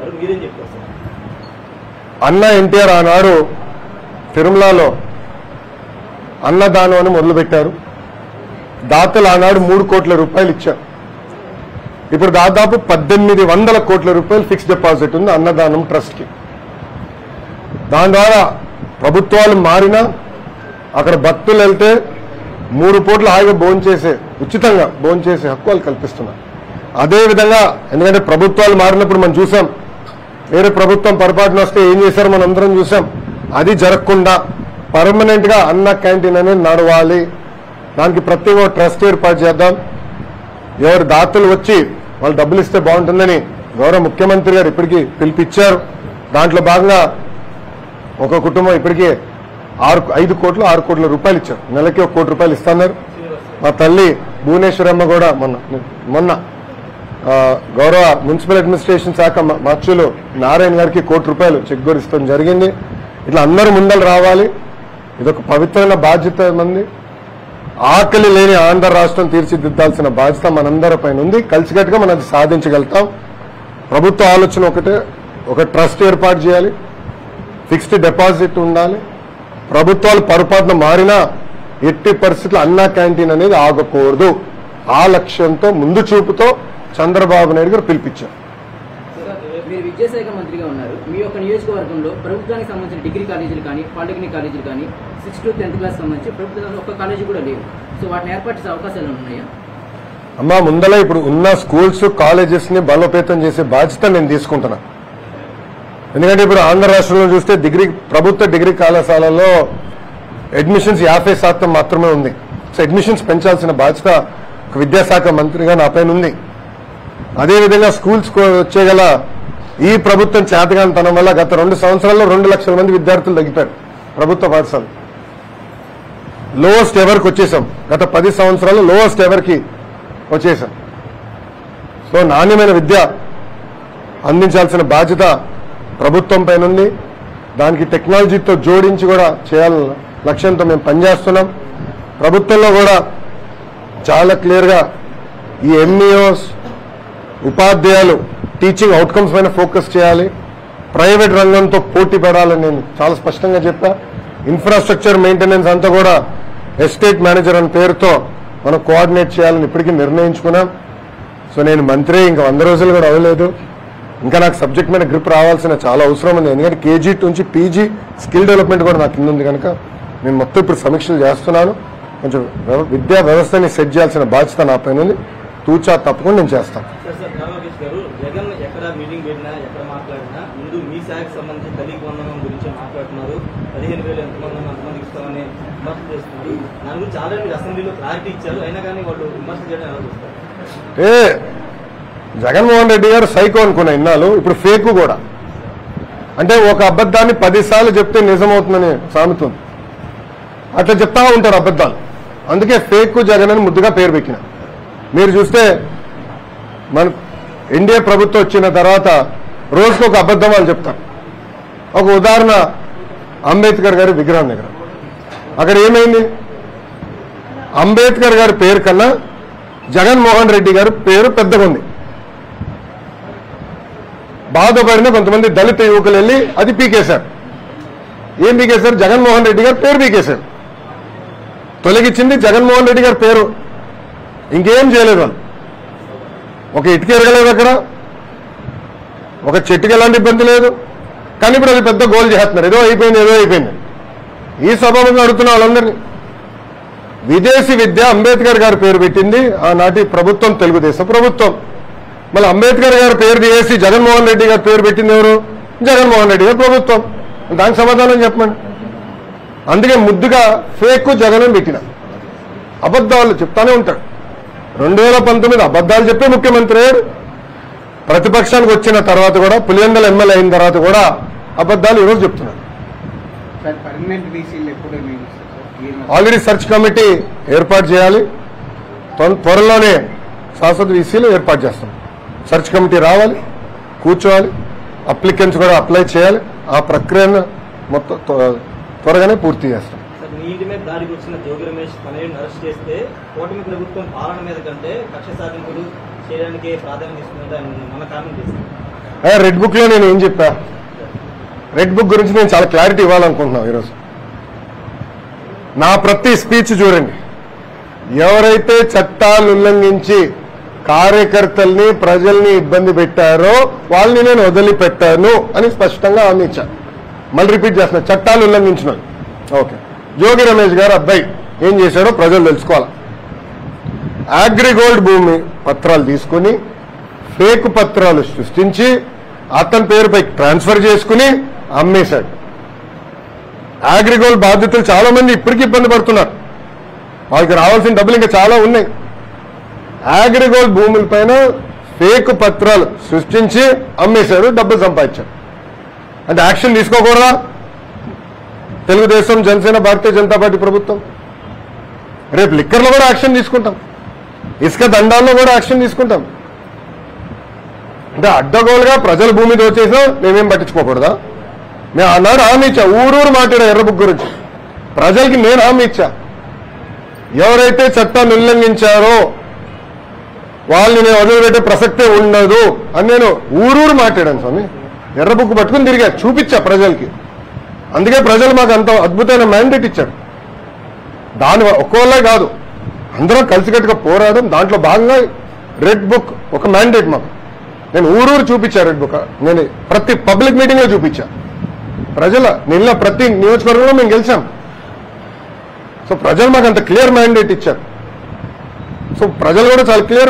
అంటున్నారు, మీరేం చెప్తారు సార్? అన్న ఎన్టీఆర్ ఆనాడు తిరుమలలో అన్నదానం అని మొదలుపెట్టారు. దాతలు ఆనాడు 3 కోట్ల రూపాయలు ఇచ్చారు. ఇప్పుడు దాదాపు 1800 కోట్ల రూపాయలు ఫిక్స్డ్ డిపాజిట్ ఉంది అన్నదానం ట్రస్ట్కి. దాని ద్వారా ప్రభుత్వాలు మారినా అక్కడ భక్తులు వెళ్తే 3 పూట్ల హాయిగా భోంచేసే, ఉచితంగా భోంచేసే హక్కు వాళ్ళు కల్పిస్తున్నారు. అదేవిధంగా ఎందుకంటే ప్రభుత్వాలు మారినప్పుడు మనం చూసాం, వేరే ప్రభుత్వం పొరపాటున వస్తే ఏం చేశారో మనం అందరం చూసాం. అది జరగకుండా పర్మనెంట్ గా అన్న క్యాంటీన్ అనేది నడవాలి. దానికి ప్రత్యేక ట్రస్ట్ ఏర్పాటు చేద్దాం. ఎవరు దాతలు వచ్చి వాళ్ళు డబ్బులు ఇస్తే బాగుంటుందని గౌరవ ముఖ్యమంత్రి గారు ఇప్పటికీ పిలిపిచ్చారు. దాంట్లో భాగంగా ఒక కుటుంబం ఇప్పటికీ 5 కోట్లు 6 కోట్ల రూపాయలు ఇచ్చారు. నెలకి 1 కోటి రూపాయలు ఇస్తున్నారు. మా తల్లి భువనేశ్వరమ్మ కూడా మొన్న గౌరవ మున్సిపల్ అడ్మినిస్ట్రేషన్ శాఖ మార్చులు నారాయణ గారికి 1 కోటి రూపాయలు చెక్ గురిస్తాం జరిగింది. ఇట్లా అందరూ ముందలు రావాలి. ఇదొక పవిత్రమైన బాధ్యత మంది. ఆకలి లేని ఆంధ్ర రాష్ట్రం తీర్చిదిద్దాల్సిన బాధ్యత మనందరి పైన ఉంది. కలిసికట్టుగా మనం అది సాధించగలుగుతాం. ప్రభుత్వ ఆలోచన ఒకటే, ఒక ట్రస్ట్ ఏర్పాటు చేయాలి, ఫిక్స్డ్ డిపాజిట్ ఉండాలి. ప్రభుత్వాలు పొరపాటున మారినా ఎట్టి పరిస్థితుల్లో అన్నా క్యాంటీన్ అనేది ఆగకూడదు. ఆ లక్ష్యంతో ముందు చూపుతో చంద్రబాబు నాయుడు గారు పిలిపించారు. మీరు విద్యాశాఖ మంత్రిగా ఉన్నారు. మీ యొక్క నియోజకవర్గంలో ప్రభుత్వానికి సంబంధించిన డిగ్రీ కాలేజీలు కానీ పాలిటెక్నిక్ కాలేజీలు కానీ 6th to 10th క్లాస్ సంబంధించి ప్రభుత్వం ఒక్క కాలేజీ కూడా లేవు. సో వాటిని ఏర్పాటు చేసే అవకాశాలు ఉన్నాయా? అమ్మా, ముందల ఇప్పుడు ఉన్న స్కూల్స్ కాలేజెస్ ని బలోపేతం చేసే బాధ్యత నేను తీసుకుంటున్నా. ఎందుకంటే ఇప్పుడు ఆంధ్ర రాష్ట్రంలో చూస్తే ప్రభుత్వ డిగ్రీ కళాశాలలో అడ్మిషన్స్ 50% మాత్రమే ఉంది. సో అడ్మిషన్స్ పెంచాల్సిన బాధ్యత ఒక విద్యాశాఖ మంత్రిగా నా పైన ఉంది. అదేవిధంగా స్కూల్స్ వచ్చేగల ఈ ప్రభుత్వం చేతగానితనం వల్ల గత 2 సంవత్సరాల్లో 2 లక్షల మంది విద్యార్థులు తగ్గిపోయారు ప్రభుత్వ పాఠశాలలు. లోవెస్ట్ ఎవర్కి వచ్చేసాం. గత 10 సంవత్సరాల్లో లోవెస్ట్ ఎవర్కి వచ్చేసాం. సో నాణ్యమైన విద్య అందించాల్సిన బాధ్యత ప్రభుత్వం పైన ఉంది. దానికి టెక్నాలజీతో జోడించి కూడా చేయాలన్న లక్ష్యంతో మేము పనిచేస్తున్నాం. ప్రభుత్వంలో కూడా చాలా క్లియర్గా ఈ ఎంఈఓస్ ఉపాధ్యాయులు టీచింగ్ అవుట్కమ్స్ పైన ఫోకస్ చేయాలి. ప్రైవేట్ రంగంతో పోటీ పడాలని నేను చాలా స్పష్టంగా చెప్పా. ఇన్ఫ్రాస్ట్రక్చర్ మెయింటెనెన్స్ అంతా కూడా ఎస్టేట్ మేనేజర్ అనే పేరుతో మనం కోఆర్డినేట్ చేయాలని ఇప్పటికీ నిర్ణయించుకున్నాం. సో నేను మంత్రి ఇంకా 100 రోజులు కూడా అవ్వలేదు. ఇంకా నాకు సబ్జెక్ట్ మీద గ్రిప్ రావాల్సిన చాలా అవసరం ఉంది. ఎందుకంటే కేజీ నుంచి పీజీ స్కిల్ డెవలప్మెంట్ కూడా నాకు కింద ఉంది కనుక నేను మొత్తం ఇప్పుడు సమీక్షలు చేస్తున్నాను. కొంచెం విద్యా వ్యవస్థని సెట్ చేయాల్సిన బాధ్యత నా పైన ఉంది. తూచా తప్పకుండా నేను చేస్తాను. జగన్ ఎక్కడ మీటింగ్ పెట్టినా ఎక్కడ మాట్లాడినా ముందు మీ శాఖకు సంబంధించి తల్లికి వందనం గురించి మాట్లాడుతున్నారు. 15,000 ఎంతమంది అంతమందికి ఇస్తామని విమర్శ చేస్తున్నారు. దాని గురించి ఆల్రెడీ అసెంబ్లీలో క్లారిటీ ఇచ్చారు. అయినా కానీ వాళ్ళు విమర్శ చేయడం ఎలా చూస్తారు? జగన్మోహన్ రెడ్డి గారు సైకో అనుకున్న ఇన్నాళ్ళు, ఇప్పుడు ఫేక్ కూడా. అంటే ఒక అబద్ధాన్ని 10 సార్లు చెప్తే నిజమవుతుందని సామెత ఉంది. అట్లా చెప్తా ఉంటారు అబద్ధాలు. అందుకే ఫేక్ జగన్ అని ముద్దుగా పేరు పెట్టిన. మీరు చూస్తే మన ఎన్డీఏ ప్రభుత్వం వచ్చిన తర్వాత రోజుకు ఒక అబద్ధం వాళ్ళు చెప్తారు. ఒక ఉదాహరణ, అంబేద్కర్ గారి విగ్రహం దగ్గర అక్కడ ఏమైంది? అంబేద్కర్ గారి పేరు కన్నా జగన్మోహన్ రెడ్డి గారి పేరు పెద్దగా ఉంది. బాధపడిన కొంతమంది దళిత యువకులు వెళ్ళి అది పీకేశారు. ఏం పీకేశారు? జగన్మోహన్ రెడ్డి గారి పేరు పీకేశారు. తొలగించింది జగన్మోహన్ రెడ్డి గారి పేరు, ఇంకేం చేయలేదు వాళ్ళు. ఒక ఇటుక ఎరగలేదు, అక్కడ ఒక చెట్టుకి ఎలాంటి ఇబ్బంది లేదు. కానీ ఇప్పుడు అది పెద్ద గోల్ చేస్తున్నారు. ఏదో అయిపోయింది. ఈ సభలో అడుగుతున్న వాళ్ళందరినీ విదేశీ విద్య అంబేద్కర్ గారి పేరు పెట్టింది ఆనాటి ప్రభుత్వం, తెలుగుదేశం ప్రభుత్వం. మళ్ళీ అంబేద్కర్ గారి పేరు తీసి జగన్మోహన్ రెడ్డి గారి పేరు పెట్టింది ఎవరు? జగన్మోహన్ రెడ్డి గారి ప్రభుత్వం. దానికి సమాధానం చెప్పండి. అందుకే ముద్దుగా ఫేక్ జగన్ అని పెట్టిన. అబద్ధాలు చెప్తానే ఉంటాడు. 2019 అబద్ధాలు చెప్పే ముఖ్యమంత్రి అయ్యాడు. ప్రతిపక్షానికి వచ్చిన తర్వాత కూడా, పులివెందుల ఎమ్మెల్యే అయిన తర్వాత కూడా అబద్ధాలు ఈరోజు చెప్తున్నారు. ఆల్రెడీ సెర్చ్ కమిటీ ఏర్పాటు చేయాలి. త్వరలోనే శాశ్వత వీసీలు ఏర్పాటు చేస్తాం. సెర్చ్ కమిటీ రావాలి, కూర్చోవాలి, అప్లికెంట్స్ కూడా అప్లై చేయాలి. ఆ ప్రక్రియను మొత్తం త్వరగానే పూర్తి చేస్తాం. మీ ఇంటి మీద దాడికి వచ్చిన జోగి రమేష్ తనయుడిని అరెస్ట్ చేస్తే కూటమి ప్రభుత్వం పాలన మీద కంటే కక్ష సాధింపులు చేయడానికి ప్రాధాన్యత ఇస్తుందంటే మన కామెంట్ చేశారు. రెడ్ బుక్ లో నేను ఏం చెప్పా? రెడ్ బుక్ గురించి నేను చాలా క్లారిటీ ఇవ్వాలనుకుంటున్నాను ఈరోజు. నా ప్రతి స్పీచ్ చూడండి, ఎవరైతే చట్టాలు ఉల్లంఘించి కార్యకర్తల్ని ప్రజల్ని ఇబ్బంది పెట్టారో వాళ్ళని నేను వదిలిపెట్టాను అని స్పష్టంగా హామీ ఇచ్చాను. మళ్ళీ రిపీట్ చేస్తున్నా, చట్టాలు ఉల్లంఘించిన ఓకే. జోగి రమేష్ గారు అబ్బాయి ఏం చేశాడో ప్రజలు తెలుసుకోవాలి. అగ్రిగోల్డ్ భూమి పత్రాలు తీసుకుని ఫేక్ పత్రాలు సృష్టించి అతని పేరుపై ట్రాన్స్ఫర్ చేసుకుని అమ్మేశాడు. అగ్రిగోల్డ్ బాధితులు చాలా మంది ఇప్పటికీ ఇబ్బంది పడుతున్నారు. వాళ్ళకి రావాల్సిన డబ్బులు ఇంకా చాలా ఉన్నాయి. అగ్రిగోల్డ్ భూములపైన ఫేక్ పత్రాలు సృష్టించి అమ్మేశాడు, డబ్బులు సంపాదించాడు. అంటే యాక్షన్ తీసుకోకూడదా? తెలుగుదేశం, జనసేన, భారతీయ జనతా పార్టీ ప్రభుత్వం రేపు లిక్కర్లో కూడా యాక్షన్ తీసుకుంటాం, ఇసుక దండాల్లో కూడా యాక్షన్ తీసుకుంటాం. అంటే అడ్డగోలుగా ప్రజల భూమి దోచేసినా మేమేం పట్టించుకోకూడదా? నేను ఆనాడు హామీ ఇచ్చా, ఊరూరు మాట్లాడా ఎర్ర బుక్ గురించి. ప్రజలకి నేను హామీ ఇచ్చా, ఎవరైతే చట్టాన్ని ఉల్లంఘించారో వాళ్ళని నేను వదిలిపెట్టే ప్రసక్తే ఉండదు అని నేను ఊరూరు మాట్లాడాను స్వామి. ఎర్ర బుక్ పట్టుకుని తిరిగా చూపించా ప్రజలకి. అందుకే ప్రజలు మాకు అంత అద్భుతమైన మ్యాండేట్ ఇచ్చారు. దాని ఒక్కోళ్ళే కాదు, అందరం కలిసికట్టుగా పోరాడడం. దాంట్లో భాగంగా రెడ్ బుక్ ఒక మ్యాండేట్ మాకు. నేను ఊరూరు చూపించా రెడ్ బుక్. నేను ప్రతి పబ్లిక్ మీటింగ్ లో చూపించా. ప్రజల నిన్న ప్రతి నియోజకవర్గంలో మేము గెలిచాం. సో ప్రజలు మాకు అంత క్లియర్ మ్యాండేట్ ఇచ్చారు. సో ప్రజలు కూడా చాలా క్లియర్